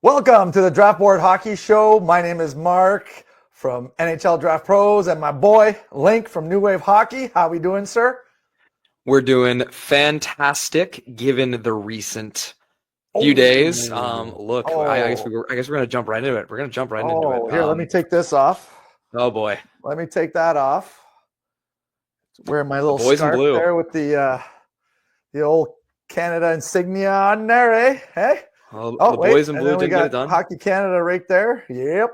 Welcome to the Draft Board Hockey Show. My name is Mark from NHL Draft Pros and my boy Linc from New Wave Hockey. How we doing, sir? We're doing fantastic given the recent few days. I guess we're gonna jump right into it. We're gonna jump right into it. Here, let me take this off. Oh boy, Let me take that off. Wearing my little boys in scarf blue there with the old Canada insignia on there, eh? Hey. the boys in blue didn't get it done. Hockey Canada right there. Yep.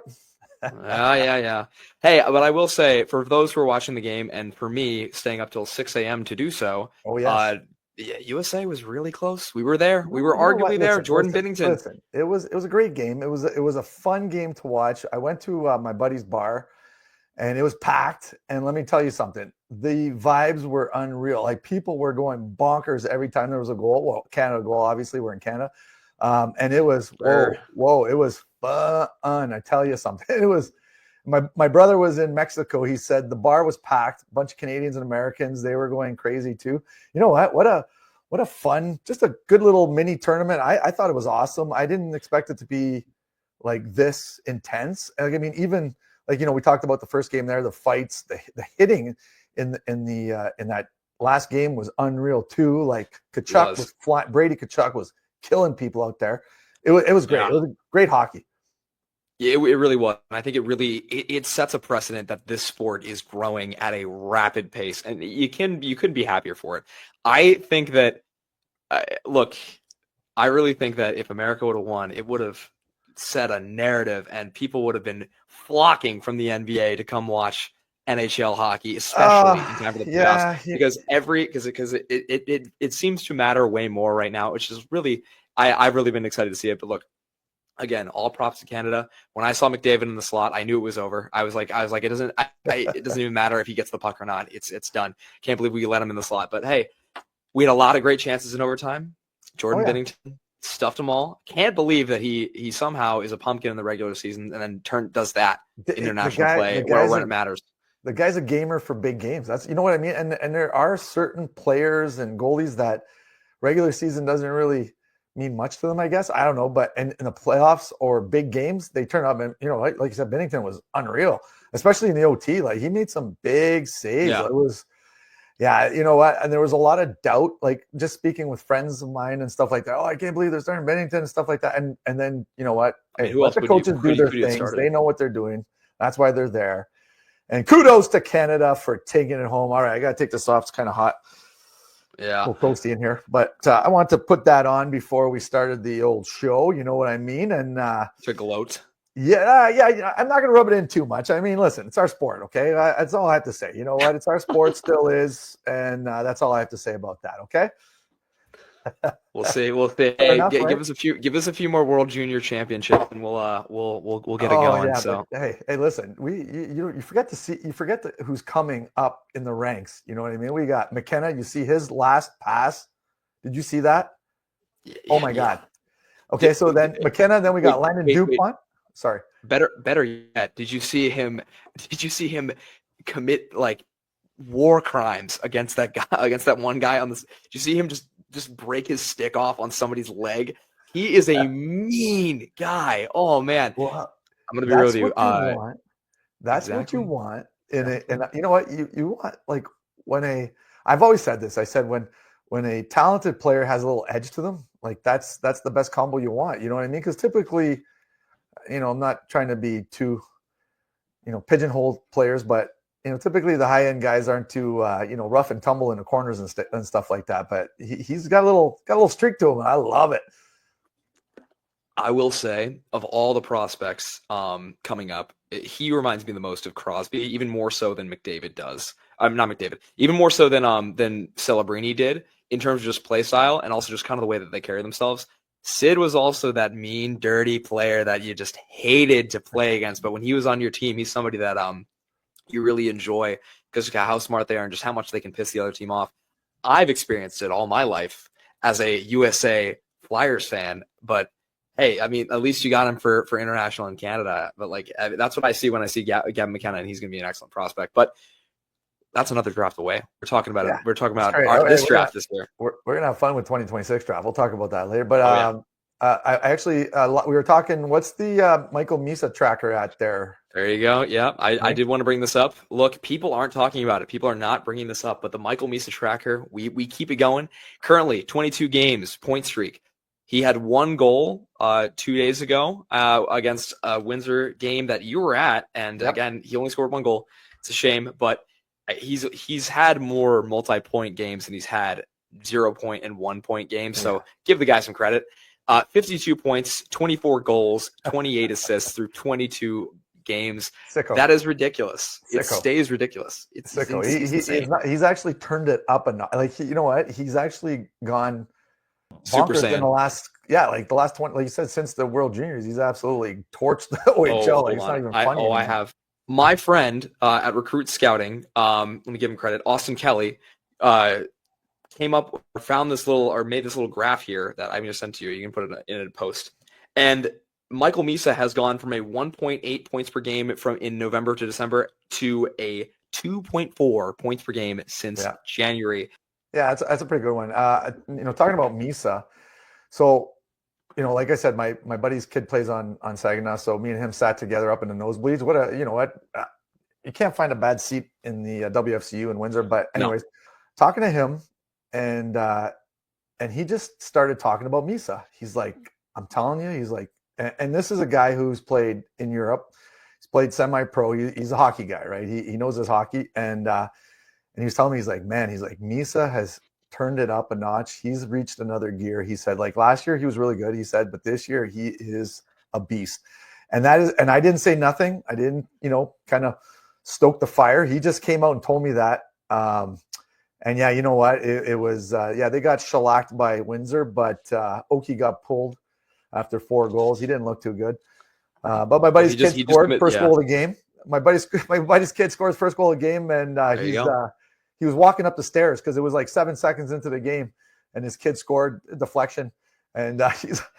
Yeah. Hey, but I will say, for those who are watching the game, and for me staying up till 6 a.m. to do so, USA was really close. We were there. We were arguably there. Jordan Binnington. Listen, it was a great game. It was a fun game to watch. I went to my buddy's bar, and it was packed. And let me tell you something. The vibes were unreal. Like, people were going bonkers every time there was a goal. Well, Canada goal, obviously, we're in Canada. And it was, whoa, it was fun. I tell you something. It was, my brother was in Mexico. He said the bar was packed, a bunch of Canadians and Americans. They were going crazy too. You know what? What a fun, just a good little mini tournament. I thought it was awesome. I didn't expect it to be like this intense. Like, I memean, even like, we talked about the first game there, the fights, the hitting in that last game was unreal too. Like, Tkachuk was flying. Brady Tkachuk was killing people out there. It was great. Yeah. It was great hockey. Yeah, it really was. And I think it sets a precedent that this sport is growing at a rapid pace, and you couldn't be happier for it. I think that, I really think that if America would have won, it would have set a narrative, and people would have been flocking from the NBA to come watch NHL hockey, especially in time for the playoffs, because it seems to matter way more right now, which is really, I've really been excited to see it. But look, again, all props to Canada. When I saw McDavid in the slot, I knew it was over. I was like, it doesn't even matter if he gets the puck or not. It's done. Can't believe we let him in the slot. But hey, we had a lot of great chances in overtime. Jordan Binnington stuffed them all. Can't believe that he somehow is a pumpkin in the regular season and then does that international play when it matters. The guy's a gamer for big games. That's, you know what I mean? And there are certain players and goalies that regular season doesn't really mean much to them, I guess. I don't know. But in the playoffs or big games, they turn up and, like you said, Binnington was unreal, especially in the OT. Like, he made some big saves. Yeah. It was, you know what? And there was a lot of doubt, like, just speaking with friends of mine and stuff like that. Oh, I can't believe they're starting Binnington and stuff like that. And then, you know what? Hey, let the coaches do their things. They know what they're doing. That's why they're there. And kudos to Canada for taking it home. All right, I got to take this off. It's kind of hot. Yeah. A little toasty in here. But I want to put that on before we started the old show. You know what I mean? And to gloat. Yeah. I'm not going to rub it in too much. I mean, listen, it's our sport, okay? That's all I have to say. You know what? It's our sport, still is. And that's all I have to say about that, okay? We'll see. Hey, give us a few more World Junior Championships, and we'll get it going. Yeah, so hey, listen, you forget who's coming up in the ranks. You know what I mean? We got McKenna. You see his last pass? Did you see that? Yeah, oh my God. Okay, so then McKenna. Then we got Landon Dupont. Sorry. Better yet, did you see him commit like war crimes against that guy, against that one guy on this? Did you see him just break his stick off on somebody's leg? He is a mean guy. Oh man. Well, I'm gonna be real with you. That's exactly what you want and you know what you want, like, I've always said this. I said when a talented player has a little edge to them, like, that's the best combo you want. You know what I mean? Because typically, I'm not trying to be too, pigeonhole players, but typically the high end guys aren't too, rough and tumble in the corners and stuff like that. But he's got a little streak to him. And I love it. I will say, of all the prospects coming up, he reminds me the most of Crosby, even more so than McDavid does. Not McDavid, even more so than Celebrini did in terms of just play style and also just kind of the way that they carry themselves. Sid was also that mean, dirty player that you just hated to play against. But when he was on your team, he's somebody that you really enjoy because of how smart they are and just how much they can piss the other team off. I've experienced it all my life as a USA Flyers fan, but hey, I mean, at least you got him for international in Canada. But like, that's what I see when I see Gavin McKenna, and he's going to be an excellent prospect. But that's another draft away. We're talking about it. We're talking about this draft this year. We're going to have fun with 2026 draft. We'll talk about that later. But I actually we were talking. What's the Michael Misa tracker at there? There you go. Yeah, I Right? did want to bring this up. Look, people aren't talking about it. People are not bringing this up. But the Michael Misa tracker, we keep it going. Currently, 22 games, point streak. He had one goal 2 days ago against a Windsor game that you were at, and Yep. again, he only scored one goal. It's a shame, but he's had more multi-point games than he's had 0 point and 1 point games. Yeah. So give the guy some credit. 52 points, 24 goals, 28 assists through 22 games. Sicko. That is ridiculous. It Sicko. stays ridiculous. It's Sicko. insane. He's actually turned it up a notch. Like, you know what? He's actually gone Super bonkers in the Saiyan. last 20, like you said, since the World Juniors, he's absolutely torched the OHL. Like, it's not even funny. I have my friend at Recruit Scouting. Let me give him credit. Austin Kelly came up or found this little or made this little graph here that I'm going to send to you. You can put it in a post. And Michael Misa has gone from a 1.8 points per game in November to December to a 2.4 points per game since January. Yeah, that's a pretty good one. Talking about Misa, so like I said, my buddy's kid plays on Saginaw, so me and him sat together up in the nosebleeds. You can't find a bad seat in the WFCU in Windsor. But anyways, talking to him, and he just started talking about Misa. He's like, I'm telling you, he's like, and this is a guy who's played in Europe. He's played semi-pro. He's a hockey guy, right? He knows his hockey, and he was telling me, he's like, Misa has turned it up a notch. He's reached another gear. He said, like, last year he was really good. He said, but this year he is a beast. And I didn't say nothing. I didn't, kind of stoke the fire. He just came out and told me that. And yeah, you know what? It was, they got shellacked by Windsor, but Oki got pulled after 4 goals. He didn't look too good. But my buddy's kid scored first goal of the game. My buddy's kid scores first goal of the game, and he was walking up the stairs because it was like 7 seconds into the game, and his kid scored a deflection. And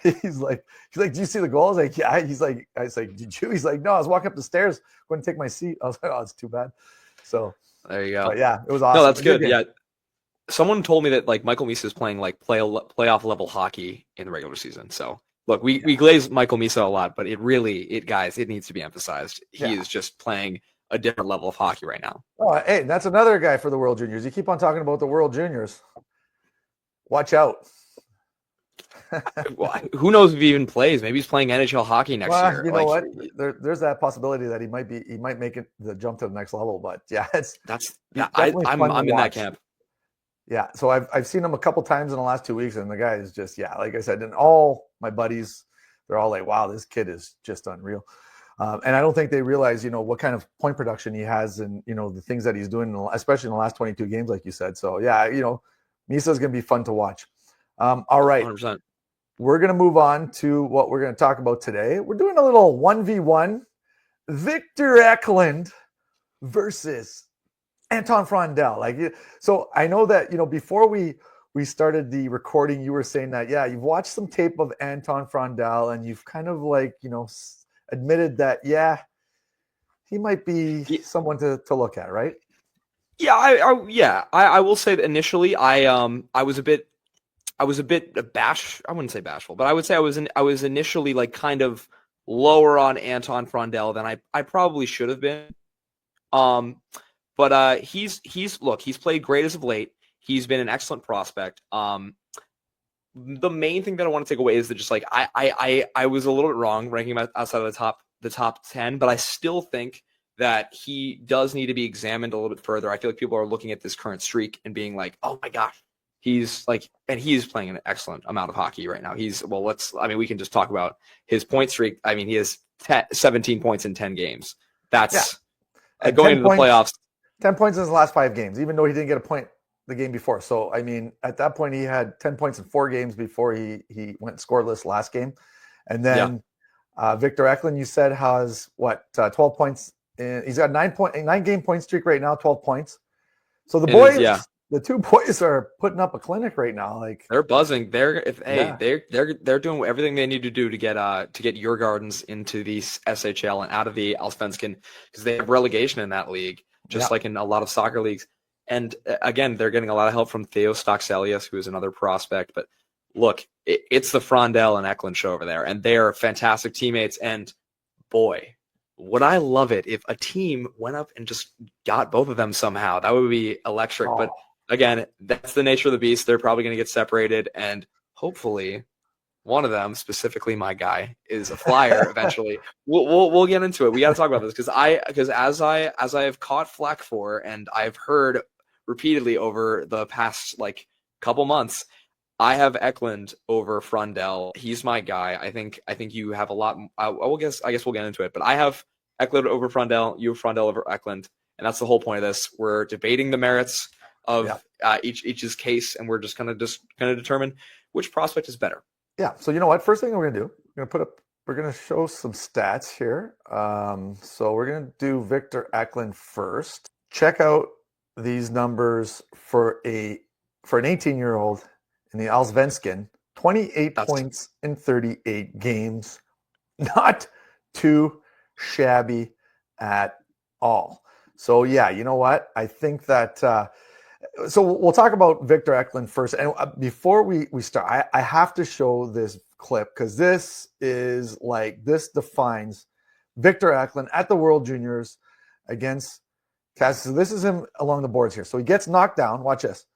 he's like, "Do you see the goal?" I was like, "Yeah." I was like, "Did you?" He's like, "No, I was walking up the stairs, going to take my seat." I was like, "Oh, it's too bad." So there you go. But yeah, it was awesome. No, that's good. Yeah, someone told me that like Michael Misa is playing like playoff level hockey in the regular season. So look, we glaze Michael Misa a lot, but it needs to be emphasized. He is just playing a different level of hockey right now. Oh, hey, that's another guy for the World Juniors. You keep on talking about the World Juniors. Watch out. Well, who knows if he even plays? Maybe he's playing NHL hockey next year. You know what? There's that possibility that he might make it the jump to the next level. But yeah, I'm in that camp. Yeah, so I've seen him a couple times in the last 2 weeks, and the guy is just like I said, and all my buddies, they're all like, "Wow, this kid is just unreal." And I don't think they realize, what kind of point production he has, and the things that he's doing, especially in the last 22 games, like you said. So yeah, Misa is going to be fun to watch. All right. 100%. We're going to move on to what we're going to talk about today. We're doing a little 1v1. Victor Eklund versus Anton Frondell. So I know that, before we started the recording, you were saying that, you've watched some tape of Anton Frondell, and you've kind of admitted that, he might be someone to look at, right? Yeah, I will say that initially I was a bit I wouldn't say bashful, but I would say I was initially like kind of lower on Anton Frondell than I probably should have been. But he's played great as of late. He's been an excellent prospect. The main thing that I want to take away is that just like I was a little bit wrong ranking him outside of the top 10, but I still think that he does need to be examined a little bit further. I feel like people are looking at this current streak and being like, "Oh my gosh, he's playing an excellent amount of hockey right now." We can just talk about his point streak. I mean, he has 17 points in 10 games. That's going into the playoffs. 10 points in his last 5 games, even though he didn't get a point the game before. So, I mean, at that point, he had 10 points in 4 games before he went scoreless last game. And then Victor Eklund, you said, has 12 points. He's got 9-game point streak right now, 12 points. So the boys, the 2 boys are putting up a clinic right now. Like, they're buzzing. They're doing everything they need to do to get Djurgardens into the SHL and out of the Allsvenskan, because they have relegation in that league, just like in a lot of soccer leagues. And again, they're getting a lot of help from Theo Stockselius, who is another prospect. But look, it's the Frondell and Eklund show over there, and they are fantastic teammates. And boy, would I love it if a team went up and just got both of them somehow. That would be electric. Oh. But again, that's the nature of the beast. They're probably going to get separated, and hopefully one of them, specifically my guy, is a Flyer eventually. We'll get into it. We got to talk about this because as I have caught flack for, and I've heard repeatedly over the past like couple months, I have Eklund over Frondell. He's my guy. I think you have a lot. I guess we'll get into it, but I have Eklund over Frondell. You have Frondell over Eklund, and that's the whole point of this. We're debating the merits of each's case, and we're just gonna determine which prospect is better. Yeah. So you know what? First thing we're gonna do, we're gonna show some stats here. So we're gonna do Victor Eklund first. Check out these numbers for an 18-year-old in the Allsvenskan. 28 points in 38 games. Not too shabby at all. So yeah, you know what? I think that. So we'll talk about Victor Eklund first. And before we start, I have to show this clip because this defines Victor Eklund at the World Juniors against Kazakhstan. So this is him along the boards here. So he gets knocked down. Watch this.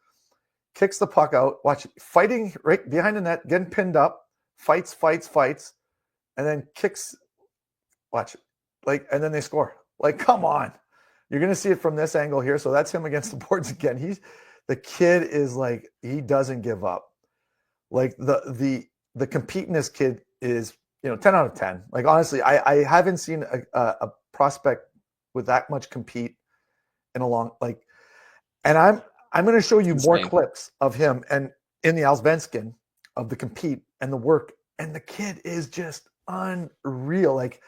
Kicks the puck out. Watch, fighting right behind the net, getting pinned up, fights, and then kicks. Watch, and then they score. Like, come on. You're going to see it from this angle here. So that's him against the boards again. The kid is like, he doesn't give up. Like the compete in this kid is, 10 out of 10. Like, honestly, I haven't seen a prospect with that much compete in a long, and I'm going to show you more clips of him and in the Allsvenskan of the compete and the work. And the kid is just unreal. Like,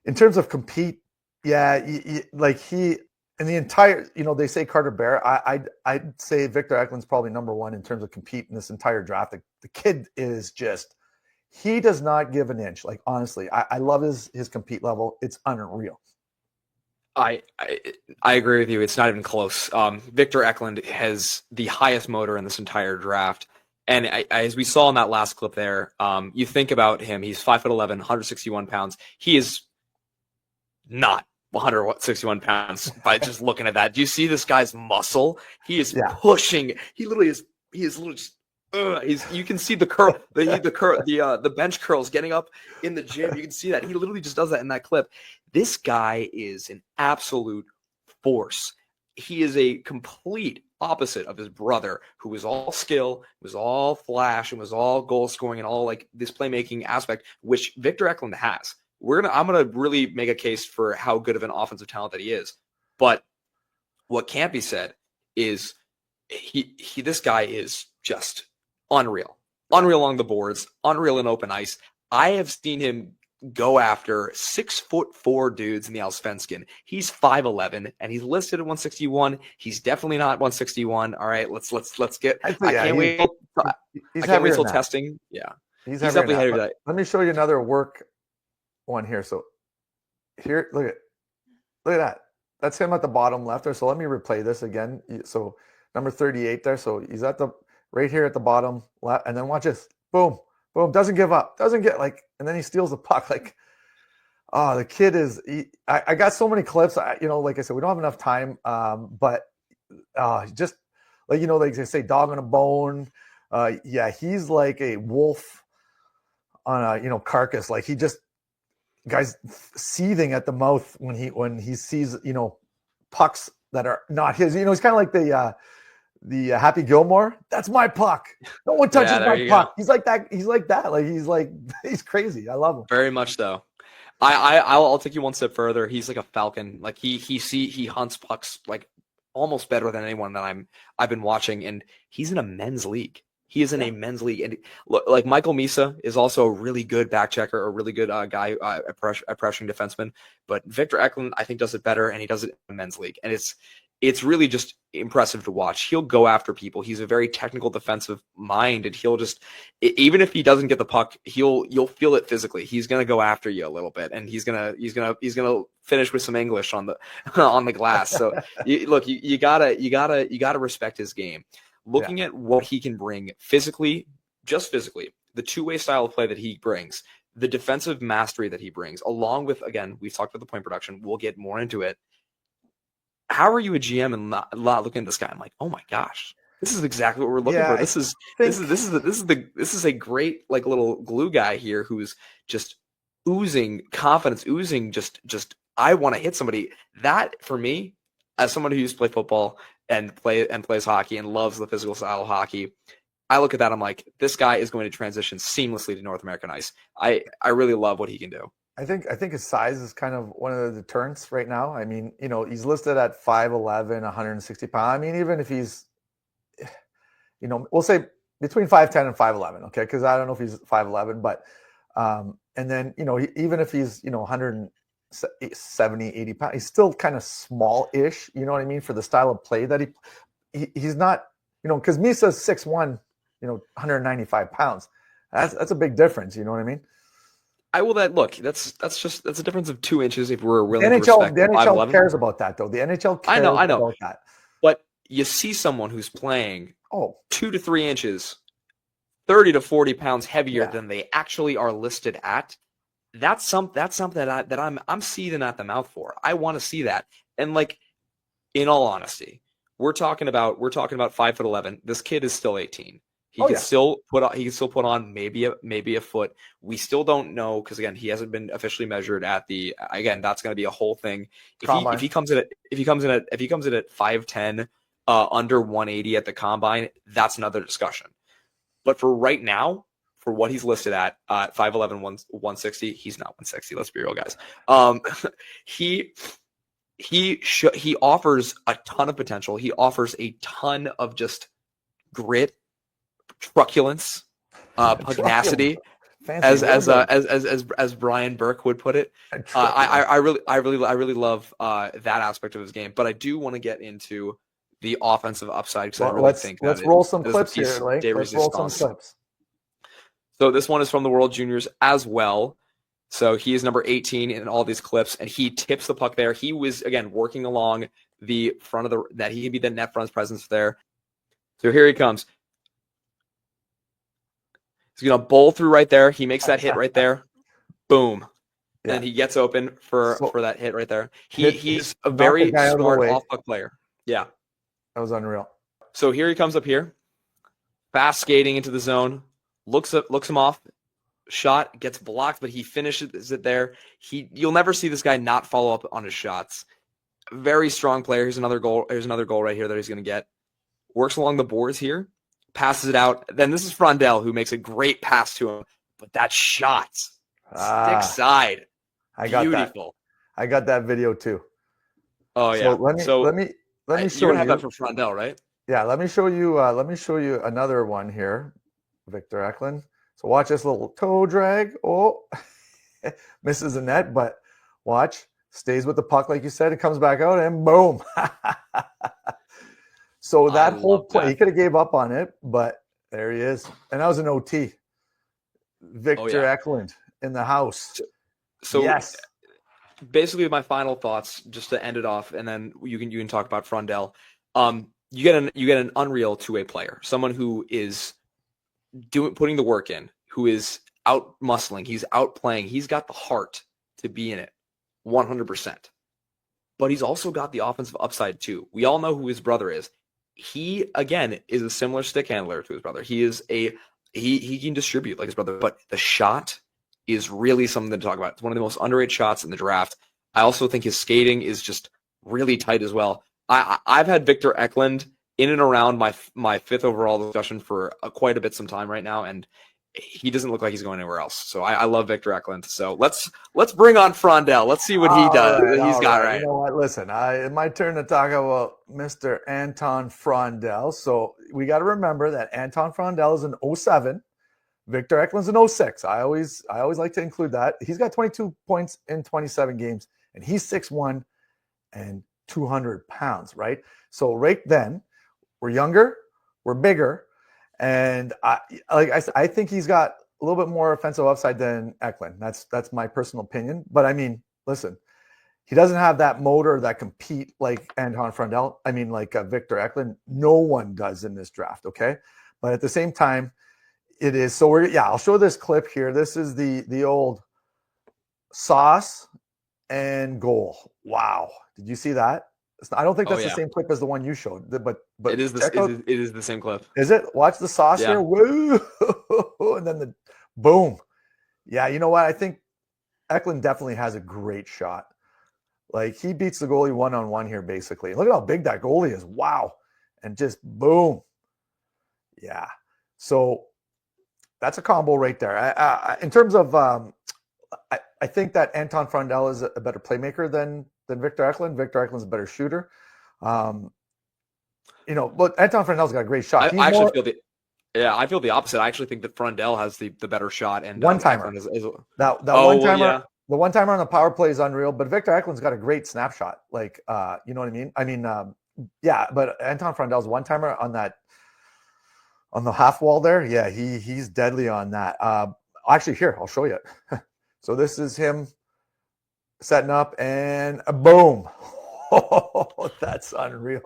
in terms of compete, yeah, he in the entire, they say Carter Bear. I'd say Victor Eklund's probably number one in terms of compete in this entire draft. The kid is just, he does not give an inch. Like, honestly, I love his compete level. It's unreal. I agree with you. It's not even close. Victor Eklund has the highest motor in this entire draft. And as we saw in that last clip there, you think about him, he's 5'11", 161 pounds. He is not 161 pounds by just looking at that. Do you see this guy's muscle? He is pushing. He literally is. He is literally just. You can see the curl, the bench curls getting up in the gym. You can see that he literally just does that in that clip. This guy is an absolute force. He is a complete opposite of his brother, who was all skill, was all flash, and was all goal scoring and all like this playmaking aspect, which Victor Eklund has. I'm gonna really make a case for how good of an offensive talent that he is. But what can't be said is this guy is just unreal along the boards, unreal in open ice. I have seen him go after 6'4" dudes in the Allsvenskan. He's 5'11" and he's listed at 161. He's definitely not 161. All right, let's get. I can't wait. I can't wait till testing. Yeah, he's definitely heavy. Let me show you another work one here. So here, look at that. That's him at the bottom left there. So let me replay this again. So number 38 there. So he's at the right here at the bottom left, and then watch this. Boom, boom. Doesn't give up. Doesn't get and then he steals the puck. Like, oh, the kid is. I got so many clips. Like I said, we don't have enough time. But just like they say, dog on a bone. Yeah, he's like a wolf on a carcass. Like, he just. Guy's seething at the mouth when he sees pucks that are not his. He's kind of like the Happy Gilmore. That's my puck. No one touches my puck. He's like that. He's crazy. I love him very much. Though I'll take you one step further. He's like a falcon. Like he hunts pucks like almost better than anyone that I've been watching, and he's in a men's league. He is in a men's league, and like Michael Misa is also a really good back checker, a really good guy at pressuring defenseman. But Victor Eklund, I think, does it better, and he does it in a men's league, and it's really just impressive to watch. He'll go after people. He's a very technical defensive mind, and he'll just, even if he doesn't get the puck, you'll feel it physically. He's gonna go after you a little bit, and he's gonna finish with some English on the on the glass. So you gotta respect his game. Looking at what he can bring physically, just physically, the two-way style of play that he brings, the defensive mastery that he brings, along with, again, we've talked about the point production. We'll get more into it. How are you a GM and not looking at this guy? I'm like, oh my gosh, this is exactly what we're looking for. This is a great like little glue guy here who's just oozing confidence, oozing just I want to hit somebody. That for me, as someone who used to play football and plays hockey and loves the physical style of hockey, I look at that. I'm like, this guy is going to transition seamlessly to North American ice. I really love what he can do. I think his size is kind of one of the deterrents right now. I mean, he's listed at 5'11", 160 pounds. I mean, even if he's, we'll say between 5'10" and 5'11", okay? Because I don't know if he's 5'11", but and then even if he's 170, 80 pounds, he's still kind of small-ish. You know what I mean, for the style of play that he's not. Because Misa's 6'1", 195 pounds. That's a big difference. You know what I mean? That's a difference of 2 inches if we're willing to respect the NHL cares about that, though. The NHL cares about that. But you see someone who's playing 2 to 3 inches, 30 to 40 pounds heavier than they actually are listed at. That's something that I'm seething at the mouth for. I want to see that. And like, in all honesty, we're talking about 5'11". This kid is still 18. He can still put on maybe a foot. We still don't know because again, he hasn't been officially measured at the. Again, that's going to be a whole thing. If he comes in at 5'10", under 180 at the combine, that's another discussion. But for right now, for what he's listed at 5'11", 160, he's not 160. Let's be real, guys. He offers a ton of potential. He offers a ton of just grit, truculence, pugnacity, as Brian Burke would put it. I really love that aspect of his game. But I do want to get into the offensive upside because I really think let's roll some clips here. Let's roll some clips. So this one is from the World Juniors as well. So he is number 18 in all these clips, and he tips the puck there. He was, again, working along the front of that he could be the net front's presence there. So here he comes. He's going to bowl through right there. He makes that hit right there. Boom. Yeah. And he gets open for that hit right there. He's a very smart off-puck player. Yeah. That was unreal. So here he comes up here. Fast skating into the zone. Looks him off. Shot gets blocked, but he finishes it there. You'll never see this guy not follow up on his shots. Very strong player. Here's another goal. Here's another goal right here that he's going to get. Works along the boards here. Passes it out. Then this is Frondell who makes a great pass to him. But that shot, stick side, beautiful. I got that video too. Oh yeah. So let me show you. You're gonna have that for Frondell, right? Yeah. Let me show you. Another one here, Victor Eklund. So watch this little toe drag. Oh, misses the net, but watch. Stays with the puck like you said. It comes back out and boom. So that whole play, he could have gave up on it, but there he is. And that was an OT. Victor Eklund in the house. So yes. Basically my final thoughts, just to end it off, and then you can talk about Frondell. You get an unreal two-way player, someone who is putting the work in, who is out muscling, he's out playing, he's got the heart to be in it 100%. But he's also got the offensive upside too. We all know who his brother is. He again is a similar stick handler to his brother. He can distribute like his brother, but the shot is really something to talk about. It's one of the most underrated shots in the draft. I also think his skating is just really tight as well. I've had Victor Eklund in and around my fifth overall discussion for quite a bit some time right now, and he doesn't look like he's going anywhere else. So I love Victor Eklund. So let's bring on Frondell. Let's see what he does. He's got right. You know what? Listen, it's my turn to talk about Mr. Anton Frondell. So we got to remember that Anton Frondell is an 07. Victor Eklund's an 06. I always like to include that. He's got 22 points in 27 games, and he's 6'1" and 200 pounds, right? So right then, we're younger, we're bigger, and I think he's got a little bit more offensive upside than Eklund. That's my personal opinion. But I mean, listen, he doesn't have that motor that compete like Anton Frondell. I mean, like Victor Eklund. No one does in this draft, okay? But at the same time, It is. So I'll show this clip here. This is the old sauce and goal. Wow. Did you see that? I don't think Oh that's the yeah, same clip as the one you showed, but it is this. check out. It is the same clip. Is it? Watch the sauce Yeah. here. Woo! And then the boom. Yeah, you know what? I think Eklund definitely has a great shot. Like he beats the goalie one-on-one here, basically. Look at how big that goalie is. Wow. And just boom. Yeah. So that's a combo right there. In terms of, I think that Anton Frondell is a better playmaker than Victor Eklund. Victor Eklund's a better shooter. But Anton Frondell's got a great shot. I actually feel I feel the opposite. I actually think that Frondell has the better shot, and one-timer. Eklund is that one-timer. Yeah. The one-timer on the power play is unreal, but Victor Eklund's got a great snapshot. Like, you know what I mean? But Anton Frondell's one-timer on the half wall there, yeah, he's deadly on that. Actually, here, I'll show you. So this is him setting up, and boom. Oh, that's unreal.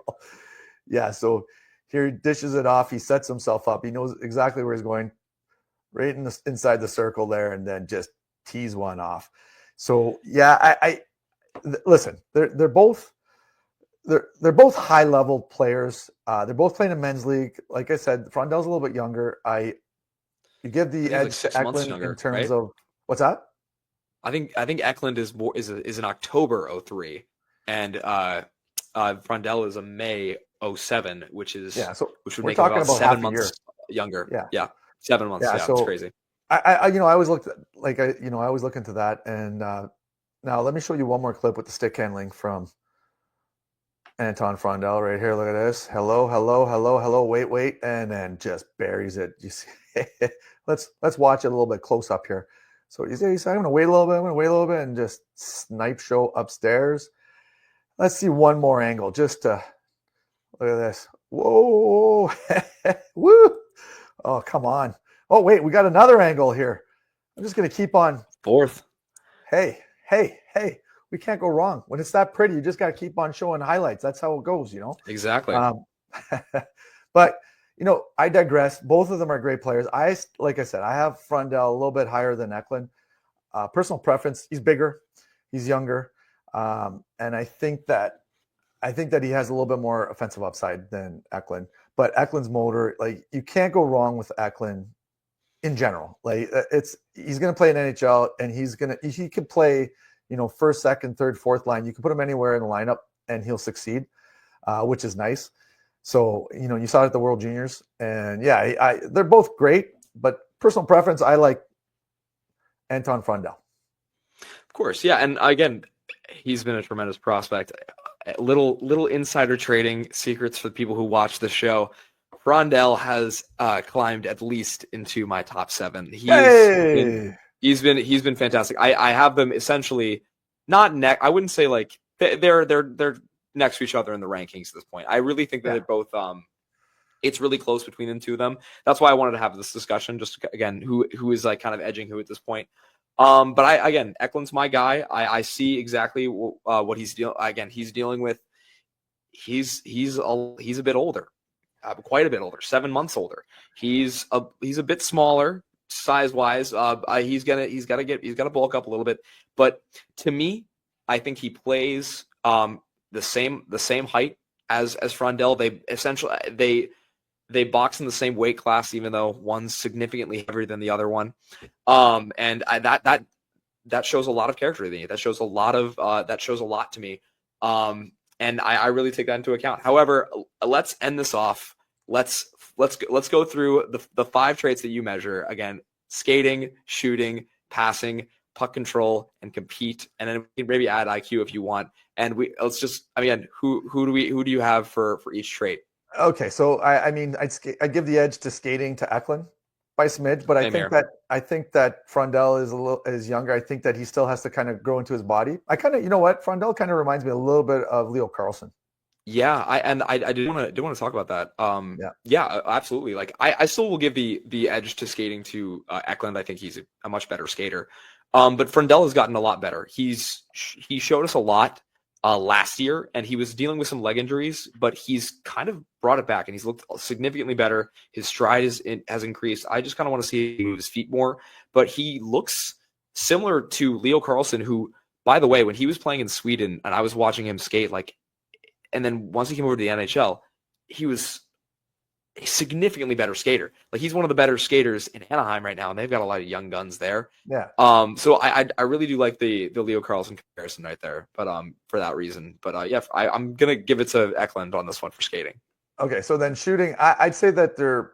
Yeah, so here he dishes it off. He sets himself up. He knows exactly where he's going, right inside the circle there, and then just tees one off. So yeah, I listen. They're both high level players. They're both playing in men's league. Like I said, Frondell's a little bit younger. You give the edge to Eklund in terms of what's that? I think Eklund is an October 03, and Frondell is a May 07, which would make him about 7 months younger. Yeah, 7 months. Yeah, so it's crazy. I always looked I always look into that. And now let me show you one more clip with the stick handling from Anton Frondell right here. Look at this. Hello. Wait, and then just buries it. You see? Let's watch it a little bit close up here. So he's I'm gonna wait a little bit, and just snipe show upstairs. Let's see one more angle just to look at this. Whoa, woo! Oh, come on. Oh, wait, we got another angle here. I'm just gonna keep on. Fourth. Hey. We can't go wrong. When it's that pretty, you just got to keep on showing highlights. That's how it goes, Exactly. But, I digress. Both of them are great players. Like I said, I have Frondell a little bit higher than Eklund. Personal preference, he's bigger, he's younger. And I think that he has a little bit more offensive upside than Eklund. But Eklund's motor, like, you can't go wrong with Eklund in general. Like, he's going to play in NHL, and he could play first, second, third, fourth line. You can put him anywhere in the lineup and he'll succeed, which is nice. So, you saw it at the World Juniors, and yeah, they're both great, but personal preference, I like Anton Frondell. Of course. Yeah. And again, he's been a tremendous prospect. Little insider trading secrets for the people who watch the show. Frondell has climbed at least into my top 7. He's been fantastic. I have them essentially not I wouldn't say like they're next to each other in the rankings at this point. I really think that they're both it's really close between the two of them. That's why I wanted to have this discussion, just again who is like kind of edging who at this point. But Eklund's my guy. I see exactly what he's dealing with. He's a bit older. Quite a bit older, 7 months older. He's a bit smaller size wise. He's got to bulk up a little bit. But to me, I think he plays the same height as Frondell. They essentially they box in the same weight class, even though one's significantly heavier than the other one. And that shows a lot of character to me. That shows a lot to me. And I really take that into account. However, let's end this off. Let's go through the 5 traits that you measure. Again, skating, shooting, passing, puck control, and compete. And then we can maybe add IQ if you want. And let's just, who do you have for each trait? Okay, so I'd give the edge to skating to Eklund by smidge, but I think that Frondell is younger. I think that he still has to kind of grow into his body. Frondell kind of reminds me a little bit of Leo Carlson. Yeah, I did want to talk about that. Yeah, absolutely. Like I still will give the edge to skating to Eklund. I think he's a much better skater. But Frondell has gotten a lot better. He showed us a lot last year, and he was dealing with some leg injuries, but he's kind of brought it back, and he's looked significantly better. His stride has increased. I just kind of want to see him move his feet more, but he looks similar to Leo Carlsson, who, by the way, when he was playing in Sweden and I was watching him skate, like, and then once he came over to the NHL, he was a significantly better skater. Like, he's one of the better skaters in Anaheim right now, and they've got a lot of young guns there. Yeah. So I really do like the Leo Carlsson comparison right there, but for that reason. But yeah, I'm gonna give it to Eklund on this one for skating. Okay, so then shooting, I'd say that they're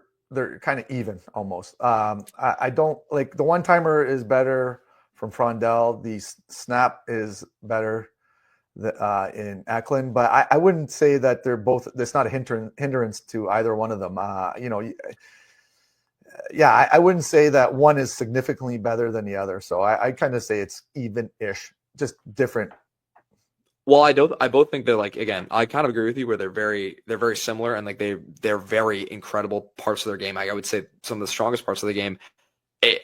kind of even almost. I don't like the one timer is better from Frondell. The snap is better in Eklund, but I wouldn't say that they're both. There's not a hindrance to either one of them. Yeah, I wouldn't say that one is significantly better than the other. So I kind of say it's even-ish, just different. Well, I both think that, like, again, I kind of agree with you where they're very similar, and like they're very incredible parts of their game. I would say some of the strongest parts of the game.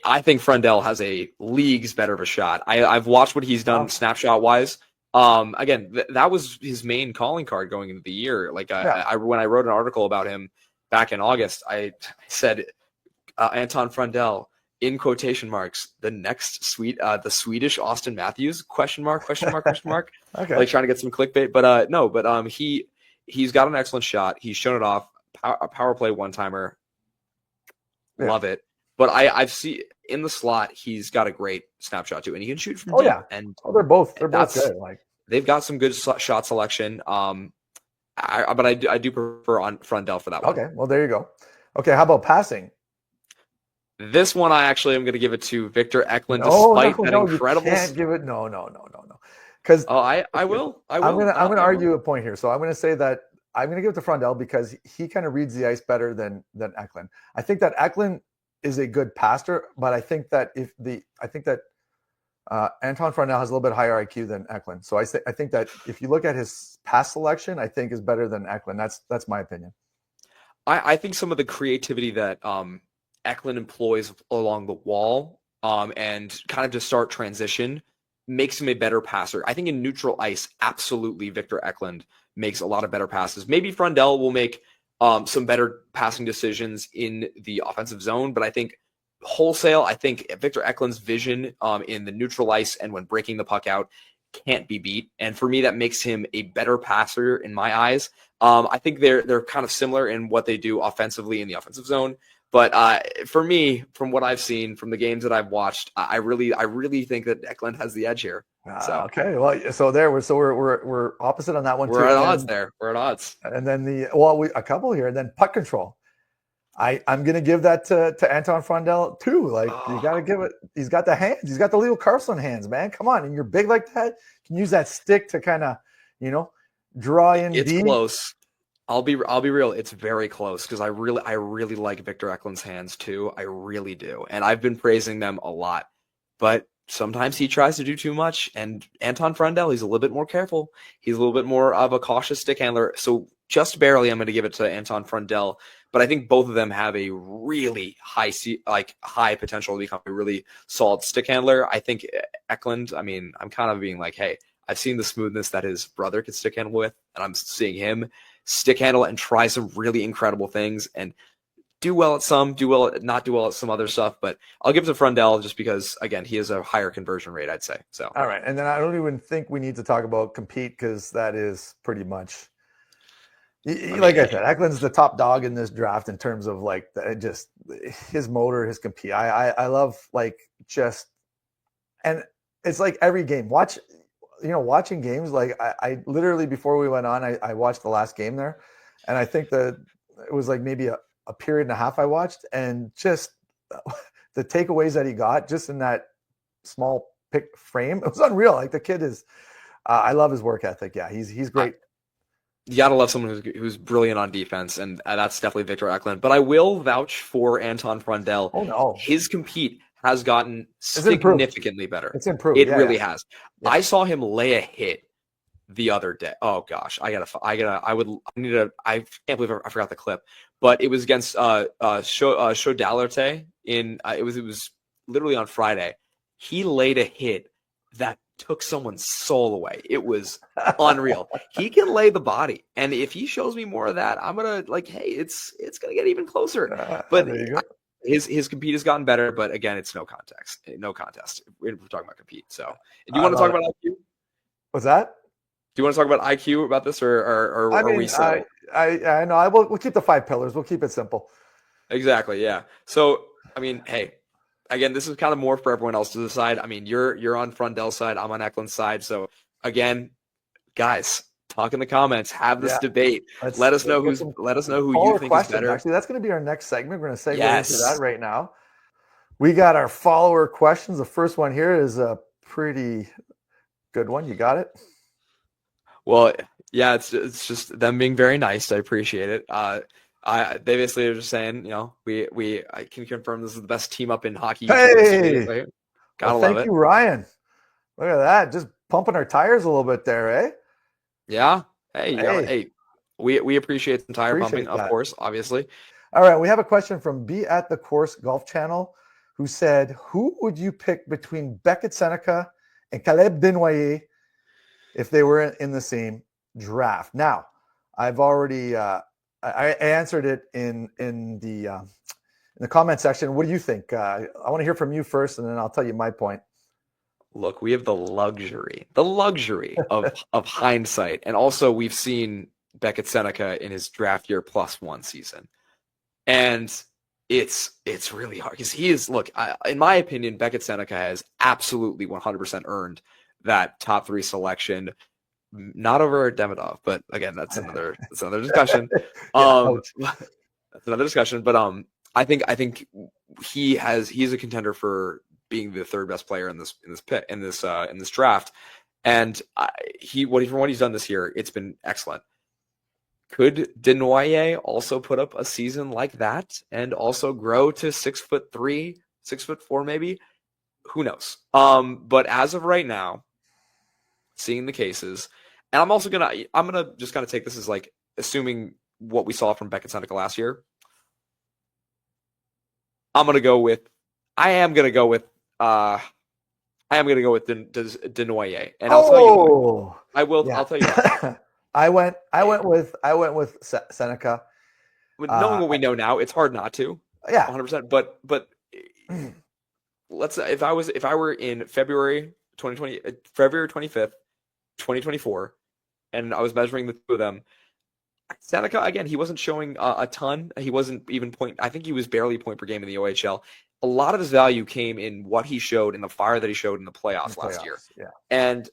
I think Frondell has a leagues better of a shot. I've watched what he's done snapshot wise. Again, that was his main calling card going into the year. Like, when I wrote an article about him back in August, I said Anton Frondell, in quotation marks, the next the Swedish Austin Matthews, question mark. Okay. Like, trying to get some clickbait, but no, but he's got an excellent shot. He's shown it off. A power play one-timer. Love it. But I've seen in the slot, he's got a great snapshot too, and he can shoot from deep. Yeah. And they're both good. Like, they've got some good shot selection. But I do prefer on Frondell for that one. Okay, well, there you go. Okay, how about passing? This one I actually am going to give it to Victor Eklund, despite that incredible. You can't give it. No. Because I will. I'm gonna argue a point here. So I'm gonna say that I'm gonna give it to Frondell because he kind of reads the ice better than Eklund. I think that Eklund is a good passer, but I think that Anton Frondell has a little bit higher IQ than Eklund. So I think that if you look at his pass selection, I think is better than Eklund. That's my opinion. I think some of the creativity that Eklund employs along the wall and kind of to start transition makes him a better passer. I think in neutral ice, absolutely Victor Eklund makes a lot of better passes. Maybe Frondell will make some better passing decisions in the offensive zone, but I think wholesale, I think Victor Eklund's vision in the neutral ice and when breaking the puck out can't be beat. And for me, that makes him a better passer in my eyes. I think they're kind of similar in what they do offensively in the offensive zone. But for me, from what I've seen from the games that I've watched, I really think that Eklund has the edge here. So okay, well, so we're opposite on that one. We're too. At odds there. We're at odds. And then a couple here. And then puck control. I'm gonna give that to Anton Frondell too. Like, you gotta give it. He's got the hands. He's got the Leo Carlsson hands, man. Come on, and you're big like that. You can use that stick to kind of, draw in. It's deep. Close. I'll be real. It's very close because I really like Victor Eklund's hands too. I really do, and I've been praising them a lot. But sometimes he tries to do too much. And Anton Frondell, he's a little bit more careful. He's a little bit more of a cautious stick handler. So just barely, I'm going to give it to Anton Frondell. But I think both of them have a really high potential to become a really solid stick handler. I think Eklund, I mean, I'm kind of being like, hey, I've seen the smoothness that his brother could stick handle with, and I'm seeing him stick handle and try some really incredible things and do well at some, not do well at some other stuff. But I'll give it to Frondell just because, again, he has a higher conversion rate, I'd say. So all right, and then I don't even think we need to talk about compete because that is pretty much. Like I said, Eklund's the top dog in this draft in terms of like just his motor, his compete. I love and it's like every game. Watching games, like I literally before we went on, I watched the last game there, and I think that it was like maybe a period and a half I watched, and just the takeaways that he got just in that small pick frame, it was unreal. Like the kid is, I love his work ethic. Yeah, he's great. You gotta love someone who's brilliant on defense, and that's definitely Victor Eklund. But I will vouch for Anton Frondell. Oh no, his compete has gotten significantly better. It's improved. It really has. Yeah. I saw him lay a hit the other day. Oh gosh, I can't believe I forgot the clip, but it was against Shodalerte in it was literally on Friday. He laid a hit that took someone's soul away. It was unreal. He can lay the body, and if he shows me more of that, I'm gonna like, hey, it's gonna get even closer. But there you go. his compete has gotten better, but again, it's no contest. No contest. We're talking about compete. So, do you I want to love talk it. about IQ? What's that? Do you want to talk about IQ about this, or I are we mean, settled? I know. We'll keep the 5 pillars. We'll keep it simple. Exactly. Yeah. So, I mean, hey, again, this is kind of more for everyone else to decide. I mean, you're on Frondell's side. I'm on Eklund's side. So, again, guys, talk in the comments. Have this Yeah. debate. Let's Let us know get some who you follower think is questions. better. Actually, that's going to be our next segment. We're going to segue into that Yes. right now. We got our follower questions. The first one here is a pretty good one. You got it? Well, yeah, it's just them being very nice. I appreciate it. They basically are just saying, I can confirm this is the best team up in hockey YouTube history. Hey, Gotta love thank it. you, Ryan. Look at that. Just pumping our tires a little bit there, eh? Yeah. Hey, Hey, we appreciate some tire pumping, appreciate of that. course, obviously. All right, we have a question from Be at the Course Golf Channel, who said, "Who would you pick between Beckett Seneca and Caleb Desnoyers if they were in the same draft?" Now, I've already I answered it in the comment section. What do you think? I want to hear from you first, and then I'll tell you my point. Look, we have the luxury of hindsight, and also we've seen Beckett Seneca in his draft year +1 season. And it's really hard because he is, look, in my opinion, Beckett Seneca has absolutely 100% earned that top 3 selection, not over Demidov, but again, that's another discussion. That's another discussion. But I think he's a contender for being the 3rd best player in this draft. And what he's done this year, it's been excellent. Could Desnoyers also put up a season like that and also grow to 6'3", 6'4", maybe? Who knows? But as of right now, seeing the cases, and I'm gonna just kind of take this as like assuming what we saw from Beckett Seneca last year. I am gonna go with Desnoyers, and I'll tell you why. I'll tell you why. I went with Seneca. Knowing what we know now, it's hard not to. Yeah, 100%. But let's say if I were in February 25th, 2024, and I was measuring the two of them, Seneca, again, he wasn't showing a ton. He wasn't even I think he was barely a point per game in the OHL. A lot of his value came in what he showed in the fire that he showed in the playoffs last year. Yeah. And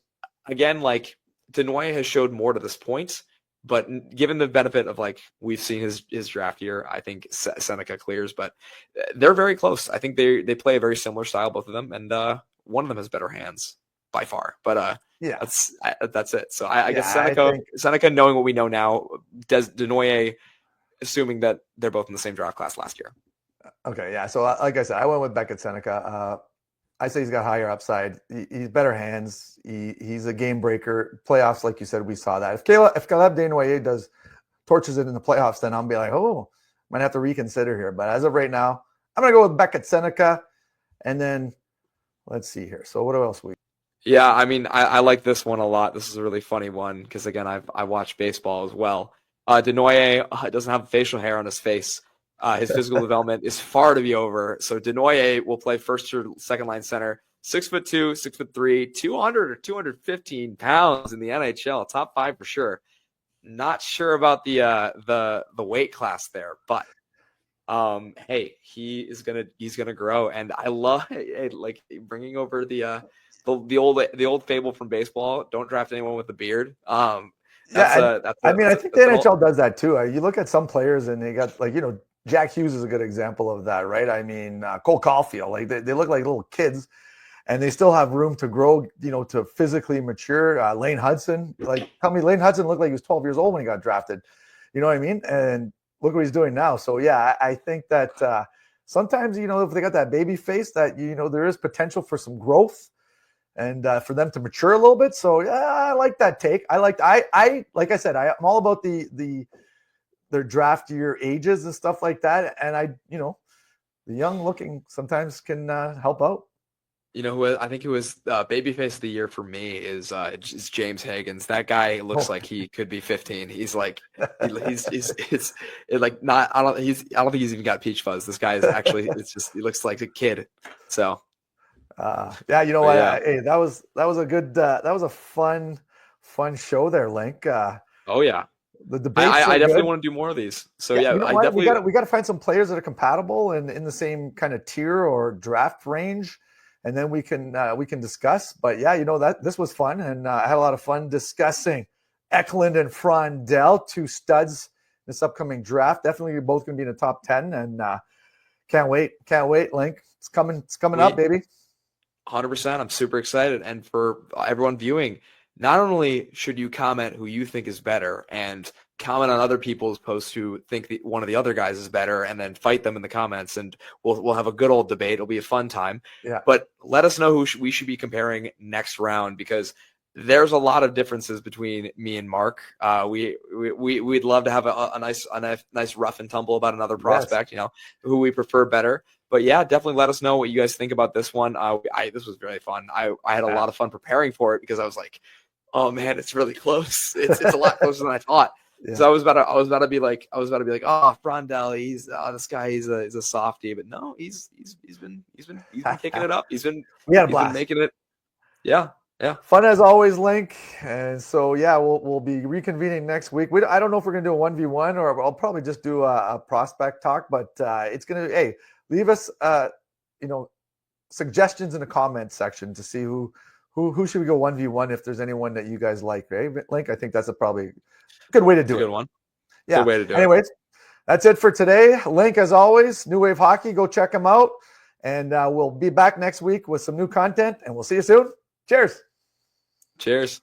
again, like Desnoyers has showed more to this point, but given the benefit of like we've seen his draft year, I think Seneca clears, but they're very close. I think they play a very similar style, both of them, and one of them has better hands by far. But yeah, that's it. So I guess Seneca, knowing what we know now, Desnoyers, assuming that they're both in the same draft class last year. Okay, yeah. So like I said, I went with Beckett Seneca. I say he's got higher upside. He's better hands. He's a game breaker. Playoffs, like you said, we saw that. If Caleb Desnoyers torches it in the playoffs, then I'll be like, oh, might have to reconsider here. But as of right now, I'm gonna go with Beckett Seneca, and then let's see here. So what else we? Yeah, I mean, I like this one a lot. This is a really funny one because again, I watch baseball as well. Desnoyers doesn't have facial hair on his face. His physical development is far to be over. So Desnoyers will play first or second line center, 6'2", 6'3", 200 or 215 pounds in the NHL, top 5 for sure. Not sure about the weight class there, but hey, he's gonna grow, and I love like bringing over the old fable from baseball. Don't draft anyone with a beard. I think the NHL does that too. You look at some players and they got Jack Hughes is a good example of that, right? I mean, Cole Caulfield, like they look like little kids, and they still have room to grow, to physically mature. Lane Hudson, tell me, Lane Hudson looked like he was 12 years old when he got drafted. You know what I mean? And look what he's doing now. So yeah, I think that sometimes if they got that baby face, that there is potential for some growth and for them to mature a little bit. So yeah, I like that take. Like I said, I'm all about their draft year ages and stuff like that. And the young looking sometimes can help out. You know who I think who was babyface of the year for me is James Higgins. That guy looks Oh, like he could be 15. He's like he's it's it like not I don't think he's even got peach fuzz. This guy is actually it's just he looks like a kid. So yeah, you know but what? yeah. Hey, that was a good that was a fun show there, Link. Oh yeah. The debates I are definitely good. want to do more of these. So Yeah, yeah, you know I what? definitely We got to find some players that are compatible and in the same kind of tier or draft range, and then we can discuss. But yeah, you know that this was fun, and I had a lot of fun discussing Eklund and Frondell, two studs this upcoming draft. Definitely both going to be in the top 10, and can't wait, Link. It's coming up, we baby. 100%. I'm super excited. And for everyone viewing, not only should you comment who you think is better and comment on other people's posts who think one of the other guys is better and then fight them in the comments, and we'll have a good old debate. It'll be a fun time. Yeah. But let us know who we should be comparing next round, because there's a lot of differences between me and Mark. We'd love to have a nice rough and tumble about another prospect, Yes. who we prefer better. But yeah, definitely let us know what you guys think about this one. This was really fun. I had a lot of fun preparing for it, because I was like, oh man, it's really close. It's a lot closer than I thought. Yeah. So I was about to be like, oh, Frondell, this guy, he's a softie. But no, he's been kicking it up. He's been making it. Yeah. Yeah. Fun as always, Link. And so, yeah, we'll be reconvening next week. I don't know if we're going to do a 1v1 or I'll probably just do a prospect talk, but it's going to, hey, leave us, suggestions in the comments section to see who should we go 1v1 if there's anyone that you guys like, right? Link, I think that's probably a good way to do it. Good one. Yeah. Good way to do it. Anyways, that's it for today. Link, as always, New Wave Hockey. Go check them out. And we'll be back next week with some new content, and we'll see you soon. Cheers. Cheers.